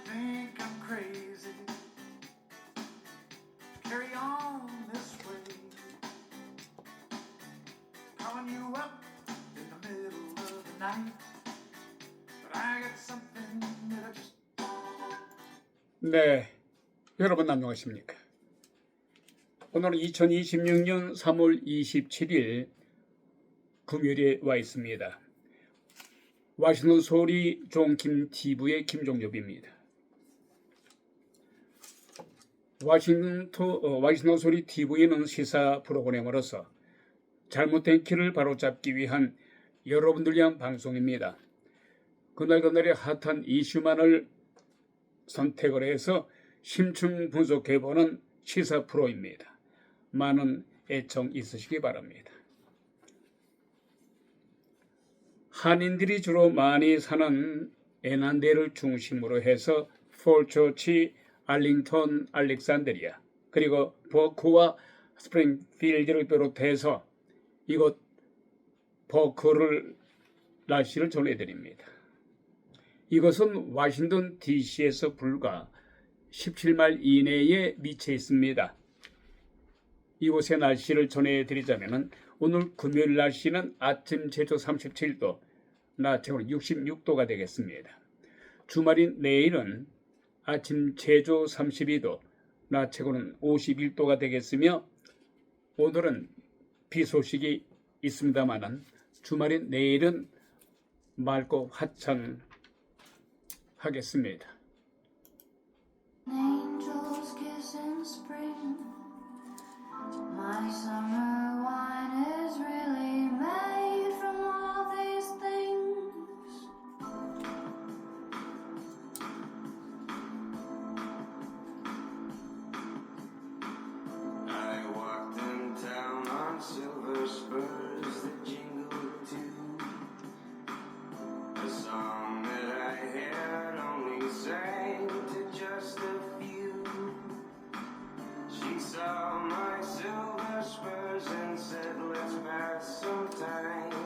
think I'm crazy. Carry on this way. Calling you up in the middle of the night. But I got something that I just. 네, 여러분 안녕하십니까? 오늘은 2026년 3월 27일 금요일에 와 있습니다. 와시는 소리 종김 TV의 김종엽입니다. 와시는 소리 TV는 시사 프로그램으로서 잘못된 길을 바로잡기 위한 여러분들 위한 방송입니다. 그날그날의 핫한 이슈만을 선택을 해서 심층 분석해보는 시사 프로입니다. 많은 애청 있으시기 바랍니다. 한인들이 주로 많이 사는 애난데를 중심으로 해서 폴처치, 알링턴, 알렉산드리아, 그리고 버크와 스프링필드를 비롯해서 이곳 버크를 날씨를 전해드립니다. 이것은 워싱턴 DC에서 불과 17마일 이내에 위치해 있습니다. 이곳의 날씨를 전해드리자면 오늘 금요일 날씨는 아침 제초 37도, 낮 최고 66도가 되겠습니다. 주말인 내일은 아침 제조 32도, 낮 최고는 51도가 되겠으며 오늘은 비 소식이 있습니다만 주말인 내일은 맑고 화창하겠습니다. Angels kiss in spring. My summer wine is really made from all these things. I walked in town on silver spurs that jingle too. A song that I had only sang to just a few. She saw my silver spurs and said, let's pass some time.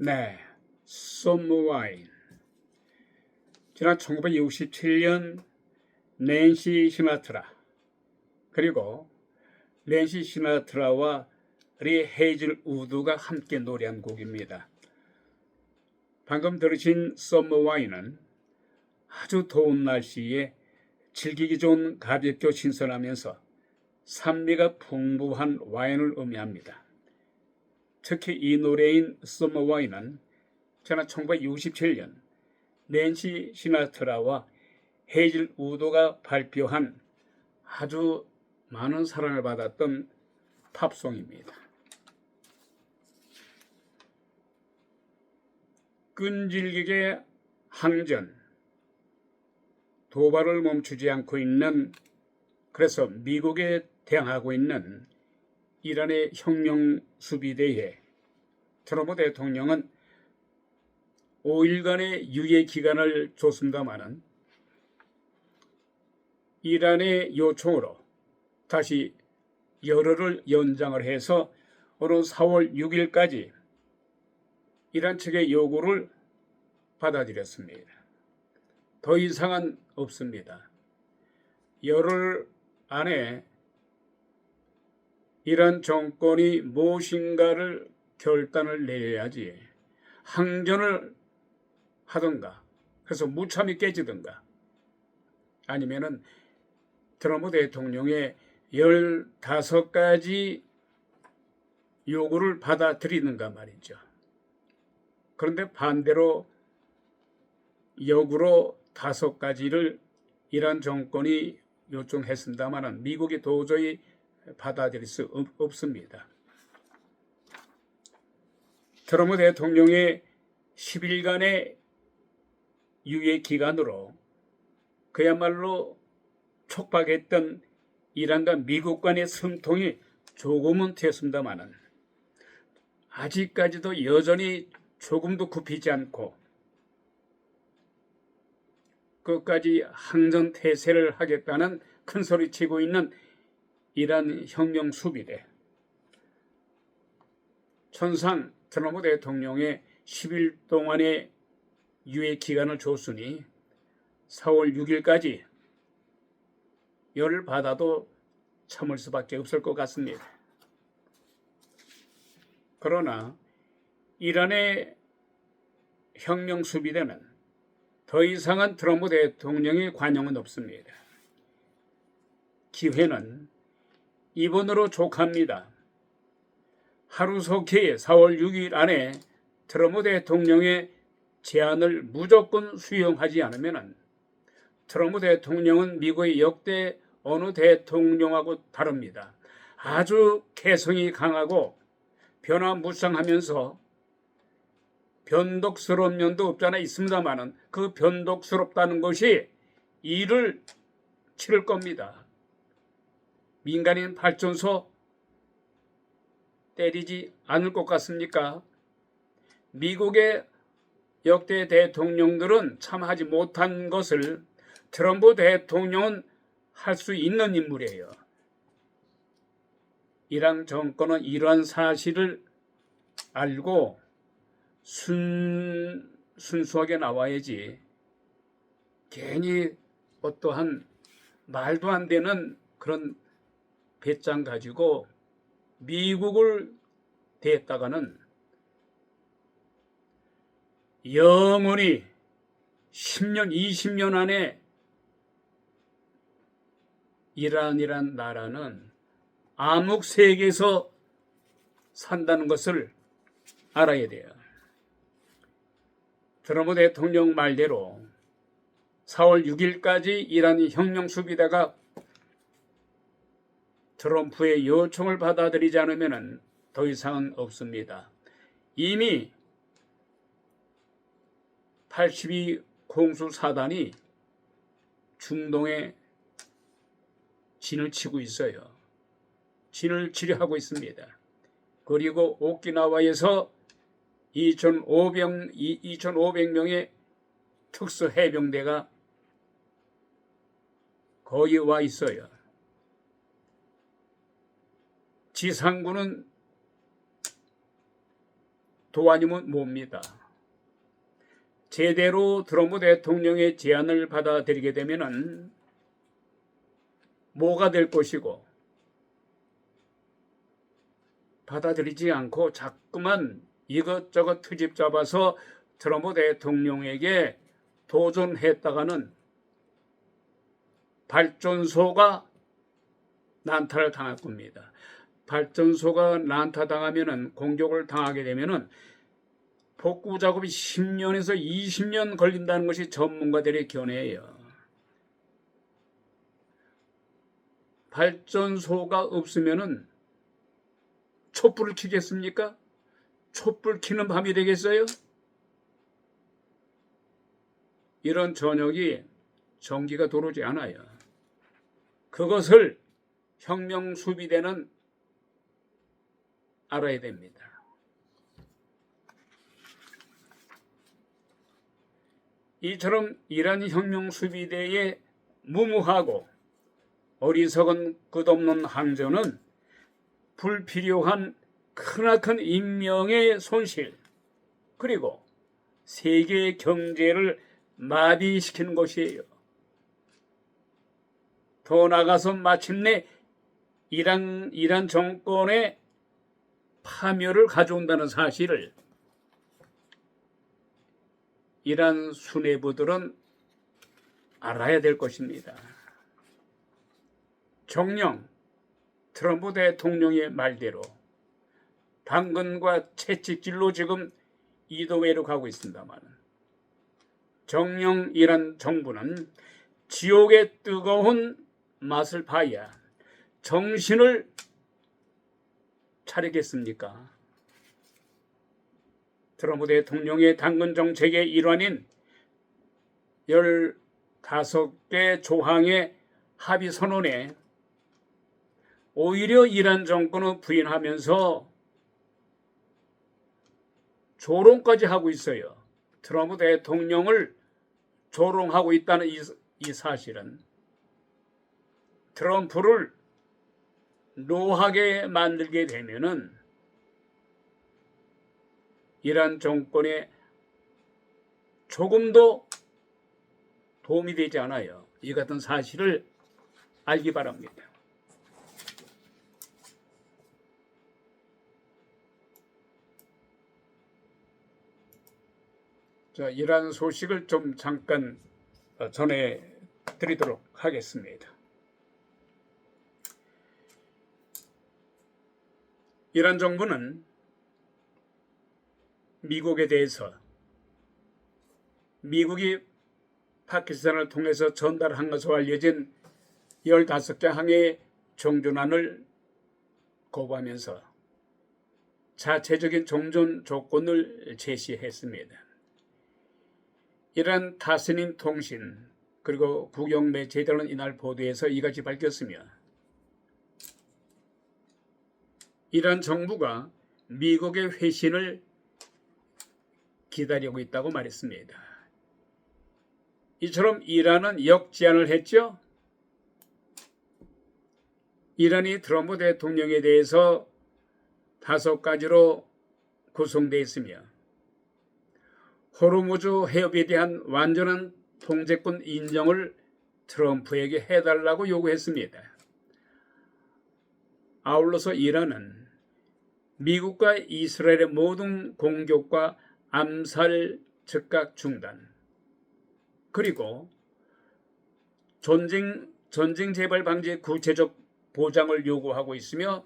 네, 썸머와인. 지난 1967년 낸시 시나트라 그리고 낸시 시나트라와 리 헤이즐 우드가 함께 노래한 곡입니다. 방금 들으신 썸머와인은 아주 더운 날씨에 즐기기 좋은 가볍고 신선하면서 산미가 풍부한 와인을 의미합니다. 특히 이 노래인 썸머와인은 지난 1967년 낸시 시나트라와 헤이즐 우드가 발표한 아주 많은 사랑을 받았던 팝송입니다. 끈질기게 항전, 도발을 멈추지 않고 있는, 그래서 미국에 대항하고 있는 이란의 혁명 수비대에 트럼프 대통령은 5일간의 유예 기간을 줬습니다마는 이란의 요청으로 다시 열흘을 연장을 해서 오는 4월 6일까지 이란 측의 요구를 받아들였습니다. 더 이상은 없습니다. 열흘 안에 이란 정권이 무엇인가를 결단을 내려야지 항전을 하든가 그래서 무참히 깨지든가 아니면은 트럼프 대통령의 15가지 요구를 받아들이는가 말이죠. 그런데 반대로 역으로 5가지를 이란 정권이 요청했습니다마는 미국이 도저히 받아들일 수 없습니다. 트럼프 대통령의 10일간의 유예 기간으로 그야말로 촉박했던 이란과 미국 간의 숨통이 조금은 트였습니다마는 아직까지도 여전히 조금도 굽히지 않고 끝까지 항전 태세를 하겠다는 큰 소리치고 있는 이란 혁명 수비대. 천상 트럼프 대통령의 10일 동안의 유예 기간을 줬으니 4월 6일까지 열을 받아도 참을 수밖에 없을 것 같습니다. 그러나 이란의 혁명 수비대는 더 이상은 트럼프 대통령의 관용은 없습니다. 기회는 이번으로 족합니다. 하루속히 4월 6일 안에 트럼프 대통령의 제안을 무조건 수용하지 않으면 트럼프 대통령은 미국의 역대 어느 대통령하고 다릅니다. 아주 개성이 강하고 변화무쌍하면서 변덕스러운 면도 없잖아 있습니다만은 그 변덕스럽다는 것이 일을 치를 겁니다. 민간인 발전소 때리지 않을 것 같습니까? 미국의 역대 대통령들은 참 하지 못한 것을 트럼프 대통령은 할 수 있는 인물이에요. 이란 정권은 이러한 사실을 알고 순수하게 나와야지 괜히 어떠한 말도 안 되는 그런 배짱 가지고 미국을 대했다가는 영원히 10년, 20년 안에 이란이란 나라는 암흑 세계에서 산다는 것을 알아야 돼요. 트럼프 대통령 말대로 4월 6일까지 이란 혁명 수비대가 트럼프의 요청을 받아들이지 않으면 더 이상은 없습니다. 이미 82 공수사단이 중동에 진을 치고 있어요. 진을 치료하고 있습니다. 그리고 오키나와에서 2,500명의 특수 해병대가 거의 와 있어요. 지상군은 도안이면 뭡니다. 제대로 트럼프 대통령의 제안을 받아들이게 되면은 뭐가 될 것이고, 받아들이지 않고 자꾸만 이것저것 트집 잡아서 트럼프 대통령에게 도전했다가는 발전소가 난타를 당할 겁니다. 발전소가 난타당하면은, 공격을 당하게 되면은 복구 작업이 10년에서 20년 걸린다는 것이 전문가들의 견해예요. 발전소가 없으면은 촛불을 켜겠습니까? 촛불 켜는 밤이 되겠어요? 이런 저녁이 전기가 들어오지 않아요. 그것을 혁명 수비대는 알아야 됩니다. 이처럼 이란 혁명 수비대의 무모하고 어리석은 끝없는 항전은 불필요한 크나큰 인명의 손실, 그리고 세계 경제를 마비시키는 것이에요. 더 나아가서 마침내 이란 정권의 파멸을 가져온다는 사실을 이란 수뇌부들은 알아야 될 것입니다. 정녕 트럼프 대통령의 말대로 당근과 채찍질로 지금 이도회로 가고 있습니다만, 정녕 이란 정부는 지옥의 뜨거운 맛을 봐야 정신을 차리겠습니까? 트럼프 대통령의 당근 정책의 일환인 15개 조항의 합의 선언에 오히려 이란 정권은 부인하면서 조롱까지 하고 있어요. 트럼프 대통령을 조롱하고 있다는 이 사실은 트럼프를 노하게 만들게 되면은 이란 정권에 조금도 도움이 되지 않아요. 이 같은 사실을 알기 바랍니다. 자, 이란 소식을 좀 잠깐 전해드리도록 하겠습니다. 이란 정부는 미국에 대해서 미국이 파키스탄을 통해서 전달한 것으로 알려진 15개 항의 종전안을 거부하면서 자체적인 종전 조건을 제시했습니다. 이란 타스님 통신 그리고 국영 매체들은 이날 보도에서 이같이 밝혔으며, 이란 정부가 미국의 회신을 기다리고 있다고 말했습니다. 이처럼 이란은 역제안을 했죠. 이란이 트럼프 대통령에 대해서 5가지로 구성되어 있으며, 호르무즈 해협에 대한 완전한 통제권 인정을 트럼프에게 해달라고 요구했습니다. 아울러서 이란은 미국과 이스라엘의 모든 공격과 암살 즉각 중단, 그리고 전쟁 재발 방지의 구체적 보장을 요구하고 있으며,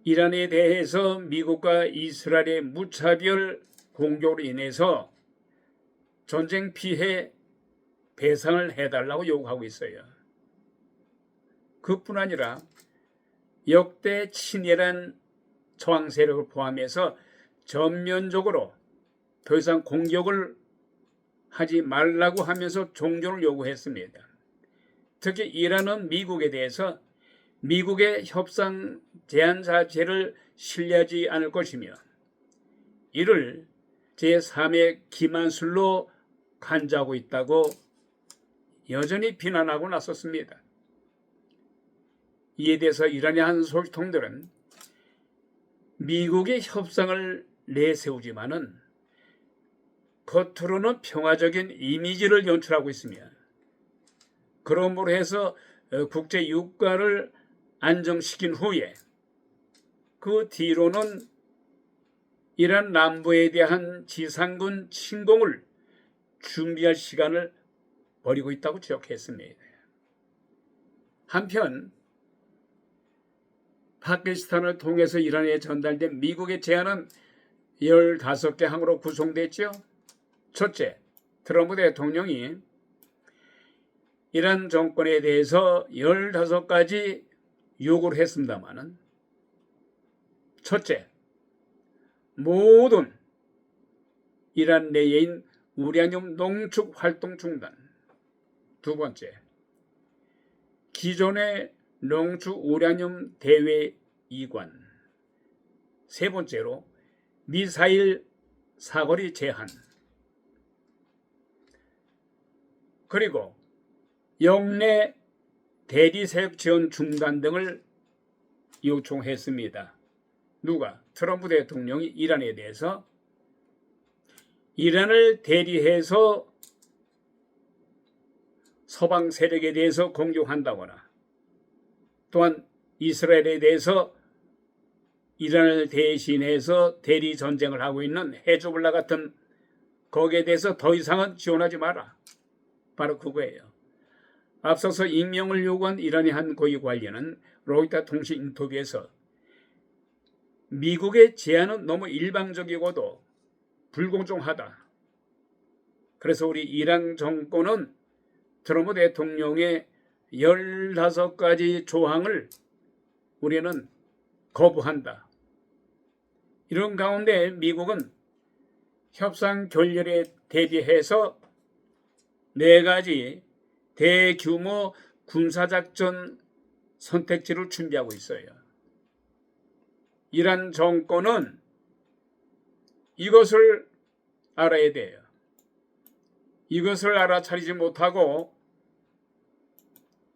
이란에 대해서 미국과 이스라엘의 무차별 공격으로 인해서 전쟁 피해 배상을 해달라고 요구하고 있어요. 그뿐 아니라 역대 친이란 저항 세력을 포함해서 전면적으로 더 이상 공격을 하지 말라고 하면서 종전을 요구했습니다. 특히 이란은 미국에 대해서 미국의 협상 제안 자체를 신뢰하지 않을 것이며, 이를 제3의 기만술로 간주하고 있다고 여전히 비난하고 나섰습니다. 이에 대해서 이란의 한 소식통들은 미국이 협상을 내세우지만은 겉으로는 평화적인 이미지를 연출하고 있으며 그러므로 해서 국제 유가를 안정시킨 후에 그 뒤로는 이란 남부에 대한 지상군 침공을 준비할 시간을 버리고 있다고 지적했습니다. 한편 파키스탄을 통해서 이란에 전달된 미국의 제안은 15개 항으로 구성됐죠. 첫째, 트럼프 대통령이 이란 정권에 대해서 15가지 요구를 했습니다마는 첫째, 모든 이란 내에인 우라늄 농축 활동 중단. 두 번째, 기존의 농축 우라늄 대외 이관. 세 번째로, 미사일 사거리 제한. 그리고 영내 대리세력 지원 중단 등을 요청했습니다. 누가? 트럼프 대통령이 이란에 대해서 이란을 대리해서 서방 세력에 대해서 공격한다거나 또한 이스라엘에 대해서 이란을 대신해서 대리 전쟁을 하고 있는 헤즈볼라 같은 거기에 대해서 더 이상은 지원하지 마라. 바로 그거예요. 앞서서 익명을 요구한 이란의 한 고위 관리는 로이터 통신 인터뷰에서 미국의 제안은 너무 일방적이고도 불공정하다. 그래서 우리 이란 정권은 트럼프 대통령의 15가지 조항을 우리는 거부한다. 이런 가운데 미국은 협상 결렬에 대비해서 4가지 대규모 군사작전 선택지를 준비하고 있어요. 이란 정권은 이것을 알아야 돼요. 이것을 알아차리지 못하고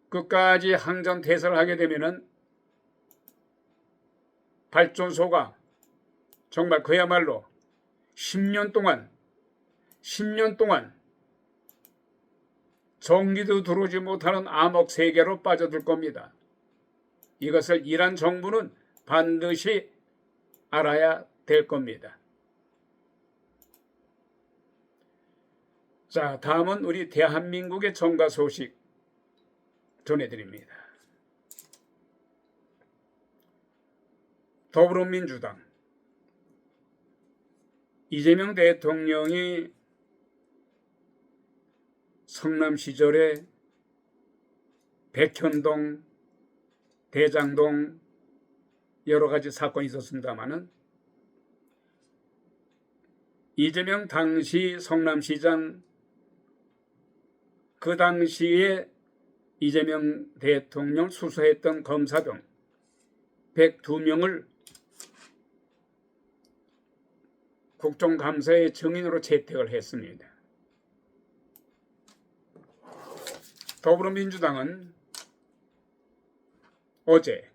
끝까지 항전태세를 하게 되면은 발전소가 정말 그야말로 10년 동안 전기도 들어오지 못하는 암흑 세계로 빠져들 겁니다. 이것을 이란 정부는 반드시 알아야 될 겁니다. 자, 다음은 우리 대한민국의 정가 소식 전해드립니다. 더불어민주당 이재명 대통령이 성남 시절에 백현동, 대장동 여러 가지 사건이 있었습니다마는 이재명 당시 성남시장 그 당시에 이재명 대통령 수사했던 검사 등 102명을 국정감사의 증인으로 채택을 했습니다. 더불어민주당은 어제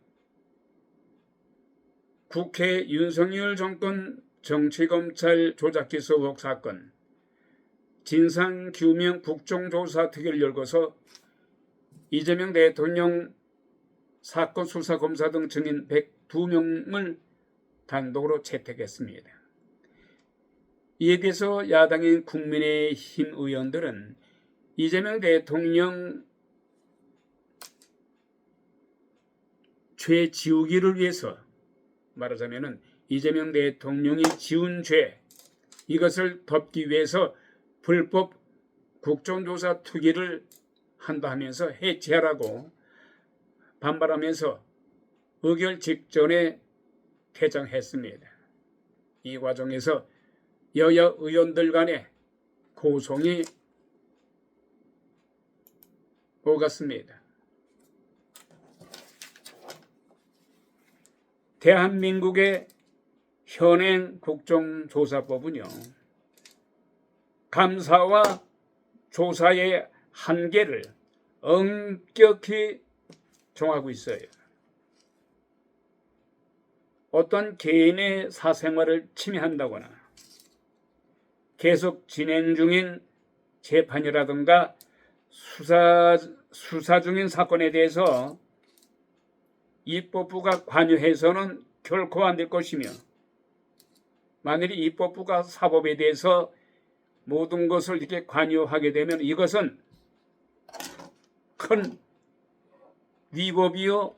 국회 윤석열 정권 정치검찰 조작기소 의혹 사건 진상규명 국정조사 특위를 열고서 이재명 대통령 사건 수사검사 등 증인 102명을 단독으로 채택했습니다. 이에 대해서 야당인 국민의힘 의원들은 이재명 대통령 죄 지우기를 위해서 말하자면 이재명 대통령이 지은 죄 이것을 덮기 위해서 불법 국정조사 투기를 한다 하면서 해체하라고 반발하면서 의결 직전에 퇴장했습니다. 이 과정에서 여야 의원들 간의 고성이 오갔습니다. 대한민국의 현행 국정조사법은요, 감사와 조사의 한계를 엄격히 정하고 있어요. 어떤 개인의 사생활을 침해한다거나 계속 진행 중인 재판이라든가 수사 중인 사건에 대해서 입법부가 관여해서는 결코 안 될 것이며, 만일 입법부가 사법에 대해서 모든 것을 이렇게 관여하게 되면 이것은 큰 위법이요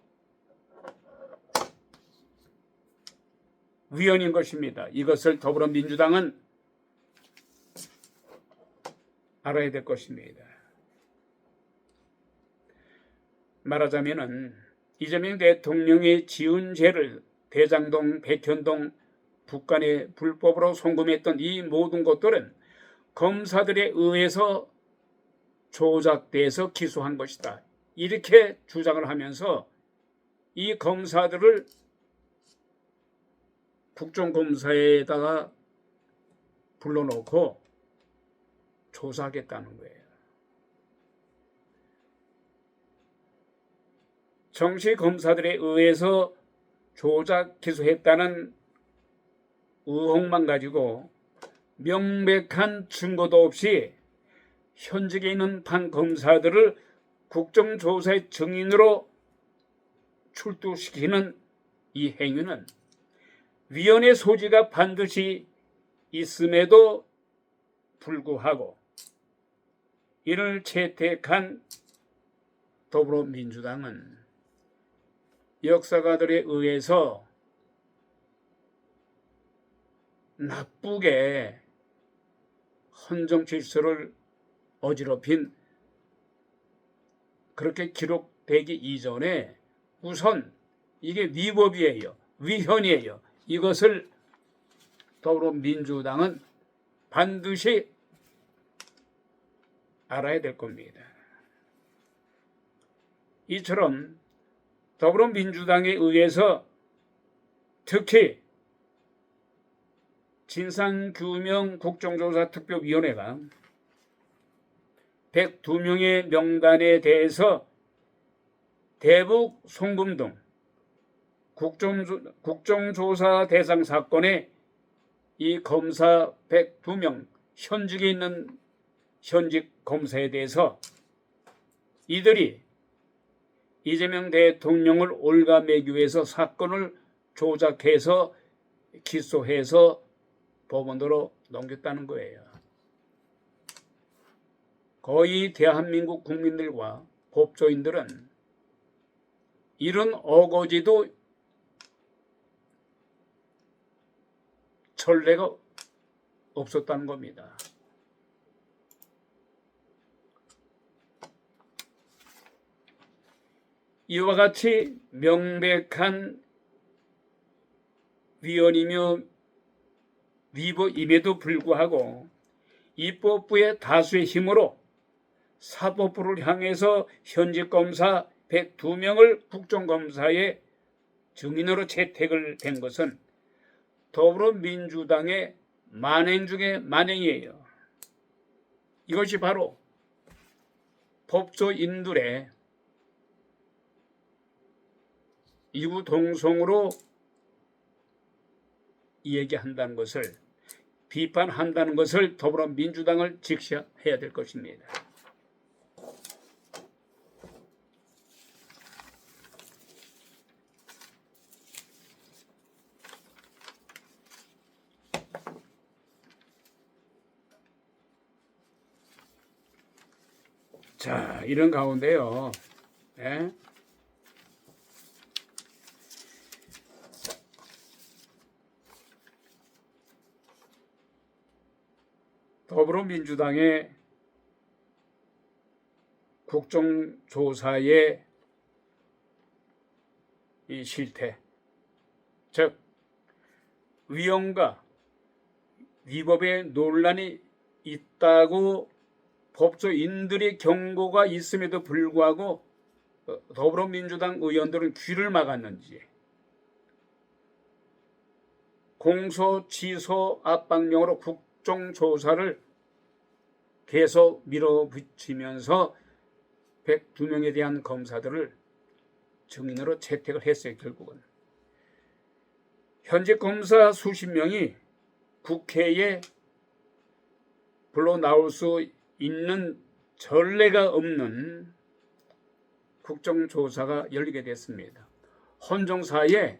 위헌인 것입니다. 이것을 더불어민주당은 알아야 될 것입니다. 말하자면은 이재명 대통령이 지은 죄를 대장동, 백현동, 북한에 불법으로 송금했던 이 모든 것들은 검사들에 의해서 조작돼서 기소한 것이다. 이렇게 주장을 하면서 이 검사들을 국정검사에다가 불러놓고 조사하겠다는 거예요. 정치검사들에 의해서 조작 기소했다는 의혹만 가지고 명백한 증거도 없이 현직에 있는 판검사들을 국정조사의 증인으로 출두시키는 이 행위는 위헌의 소지가 반드시 있음에도 불구하고 이를 채택한 더불어민주당은 역사가들에 의해서 나쁘게 헌정 질서를 어지럽힌, 그렇게 기록되기 이전에 우선 이게 위법이에요, 위헌이에요. 이것을 더불어민주당은 반드시 알아야 될 겁니다. 이처럼 더불어민주당에 의해서 특히 진상규명 국정조사특별위원회가 102명의 명단에 대해서 대북 송금 등 국정조사 대상 사건에 이 검사 102명, 현직에 있는 현직 검사에 대해서 이들이 이재명 대통령을 올가매기 위해서 사건을 조작해서 기소해서 법원으로 넘겼다는 거예요. 거의 대한민국 국민들과 법조인들은 이런 어거지도 전례가 없었다는 겁니다. 이와 같이 명백한 위헌이며 위법임에도 불구하고 입법부의 다수의 힘으로 사법부를 향해서 현직 검사 102명을 국정검사의 증인으로 채택을 된 것은 더불어민주당의 만행 중에 만행이에요. 이것이 바로 법조인들의 이구동성으로 얘기한다는 것을, 비판한다는 것을 더불어민주당을 직시해야 될 것입니다. 자, 이런 가운데요, 더불어민주당의 국정조사의 이 실태, 즉 위헌과 위법의 논란이 있다고 법조인들의 경고가 있음에도 불구하고 더불어민주당 의원들은 귀를 막았는지, 공소, 취소, 압박령으로 국정조사를 계속 밀어붙이면서 102명에 대한 검사들을 증인으로 채택을 했어요. 결국은 현직 검사 수십 명이 국회에 불러 나올 수 있는 전례가 없는 국정조사가 열리게 됐습니다. 헌정사에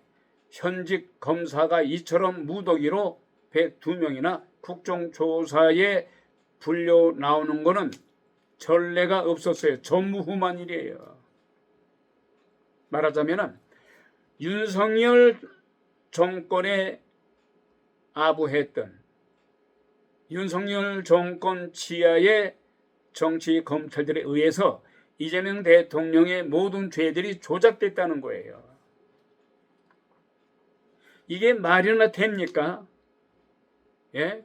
현직 검사가 이처럼 무더기로 102명이나 국정조사에 불려 나오는 것은 전례가 없었어요. 전무후무한 일이에요. 말하자면 윤석열 정권에 아부했던 윤석열 정권 지하의 정치 검찰들에 의해서 이재명 대통령의 모든 죄들이 조작됐다는 거예요. 이게 말이나 됩니까? 예?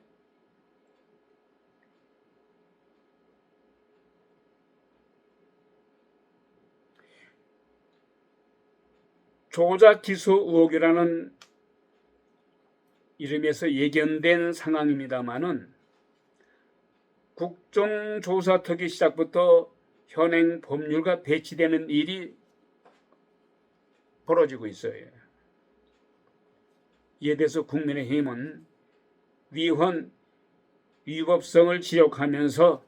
조작 기소 의혹이라는 이름에서 예견된 상황입니다마는 국정조사특위 시작부터 현행 법률과 배치되는 일이 벌어지고 있어요. 이에 대해서 국민의힘은 위헌, 위법성을 지적하면서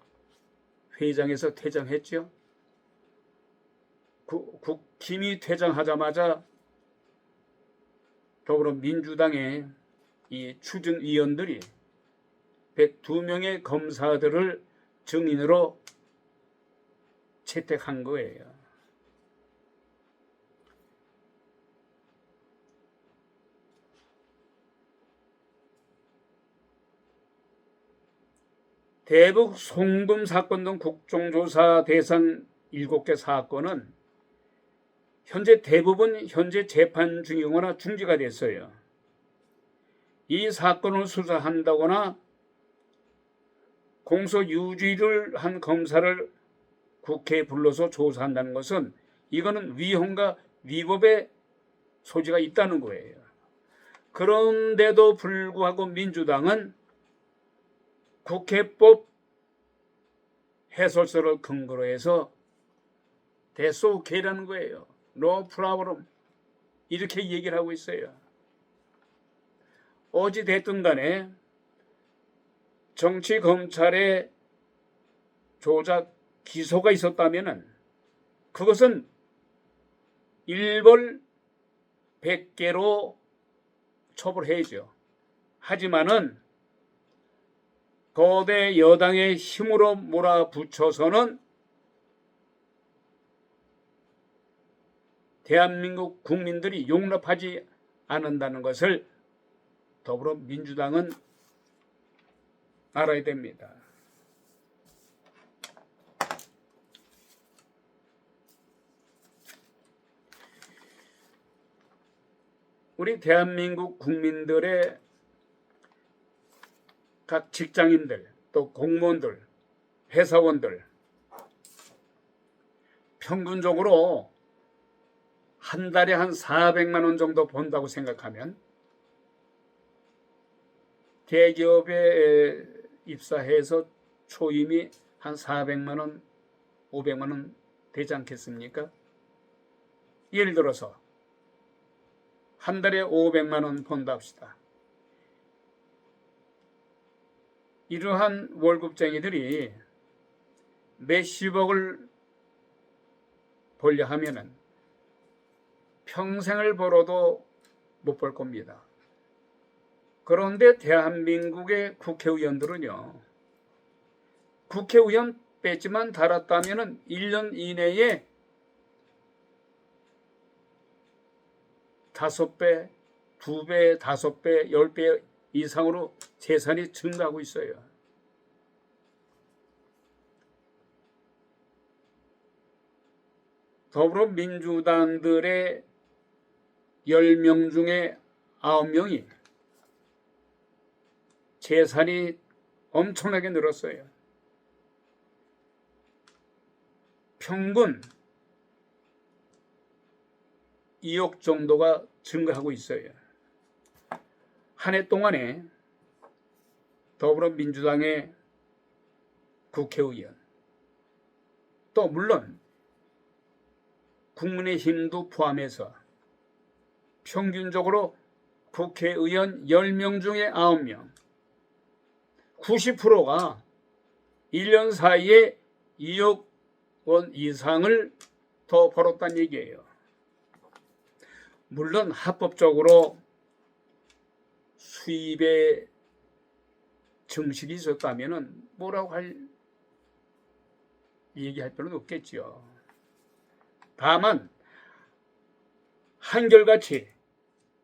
회의장에서 퇴장했죠. 국힘이 퇴장하자마자 더불어민주당의 이 추진위원들이 102명의 검사들을 증인으로 채택한 거예요. 대북 송금 사건 등 국정조사 대상 7개 사건은 현재 대부분 현재 재판 중이거나 중지가 됐어요. 이 사건을 수사한다거나 공소유지를 한 검사를 국회에 불러서 조사한다는 것은 이거는 위헌과 위법의 소지가 있다는 거예요. 그런데도 불구하고 민주당은 국회법 해설서를 근거로 해서 That's okay라는 거예요. No problem. 이렇게 얘기를 하고 있어요. 어찌 됐든 간에 정치 검찰의 조작 기소가 있었다면 그것은 일벌 100개로 처벌해야죠. 하지만은 거대 여당의 힘으로 몰아붙여서는 대한민국 국민들이 용납하지 않는다는 것을 더불어민주당은 알아야 됩니다. 우리 대한민국 국민들의 각 직장인들, 또 공무원들, 회사원들 평균적으로 한 달에 한 400만 원 정도 번다고 생각하면 대기업에 입사해서 초임이 한 400만 원, 500만 원 되지 않겠습니까? 예를 들어서 한 달에 500만 원 번다 합시다. 이러한 월급쟁이들이 몇십억을 벌려 하면은 평생을 벌어도 못 벌 겁니다. 그런데 대한민국의 국회의원들은요, 국회의원 배지만 달았다면은 1년 이내에 5배, 2배, 5배, 10배 이상으로 재산이 증가하고 있어요. 더불어민주당들의 10명 중에 9명이 재산이 엄청나게 늘었어요. 평균 2억 정도가 증가하고 있어요. 한 해 동안에 더불어민주당의 국회의원, 또 물론 국민의힘도 포함해서 평균적으로 국회의원 10명 중에 9명, 90%가 1년 사이에 2억 원 이상을 더 벌었다는 얘기예요. 물론 합법적으로 수입에 증식이 있었다면 뭐라고 얘기할 필요는 없겠죠. 다만 한결같이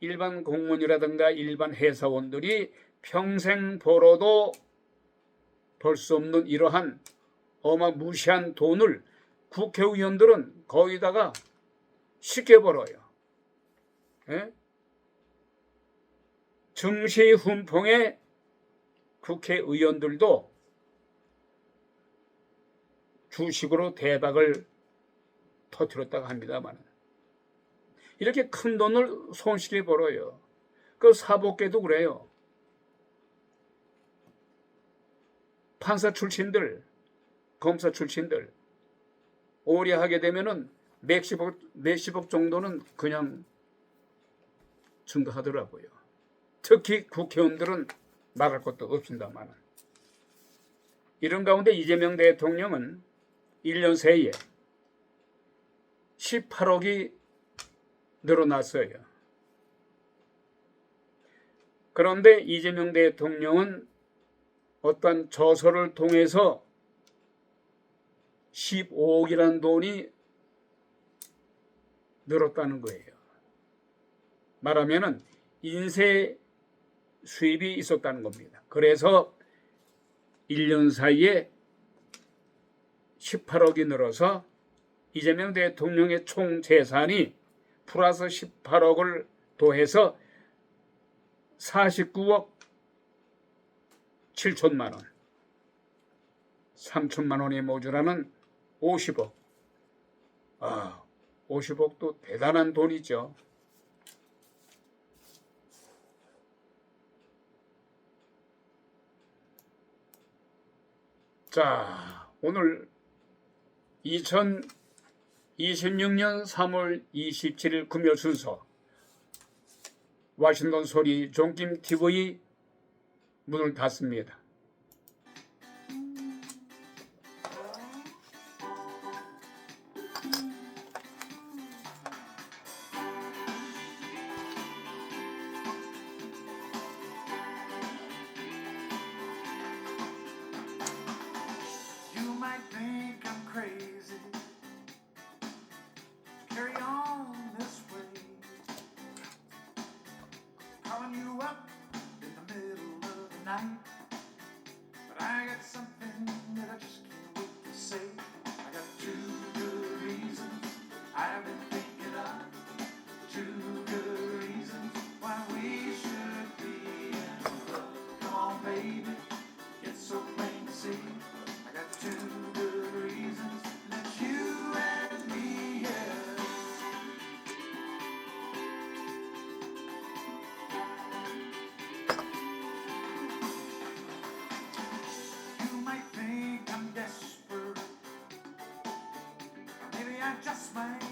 일반 공무원이라든가 일반 회사원들이 평생 벌어도 벌 수 없는 이러한 어마무시한 돈을 국회의원들은 거기다가 쉽게 벌어요. 예? 증시 훈풍에 국회의원들도 주식으로 대박을 터뜨렸다고 합니다만 이렇게 큰 돈을 손쉽게 벌어요. 그 사법계도 그래요. 판사 출신들, 검사 출신들 오래 하게 되면은 몇십억 정도는 그냥 증가하더라고요. 특히 국회의원들은 말할 것도 없습니다만 이런 가운데 이재명 대통령은 1년 새에 18억이 늘어났어요. 그런데 이재명 대통령은 어떤 저서를 통해서 15억이라는 돈이 늘었다는 거예요. 말하면은 인쇄 수입이 있었다는 겁니다. 그래서 1년 사이에 18억이 늘어서 이재명 대통령의 총 재산이 플러스 18억을 더해서 49억 7천만 원, 3천만 원이 모자라는 50억. 50억도 대단한 돈이죠. 자, 오늘 2026년 3월 27일 금요 순서 워싱턴 소리 종김 TV 문을 닫습니다. You might think I'm crazy to carry on this way, calling you up in the middle of the night, but I got something that I just can't wait to say. I got two good reasons I've been thinking of, two good reasons why we should be in love. Come on, baby, it's so plain to see. I got two good reasons that you and me, yeah. You might think I'm desperate, or maybe I just might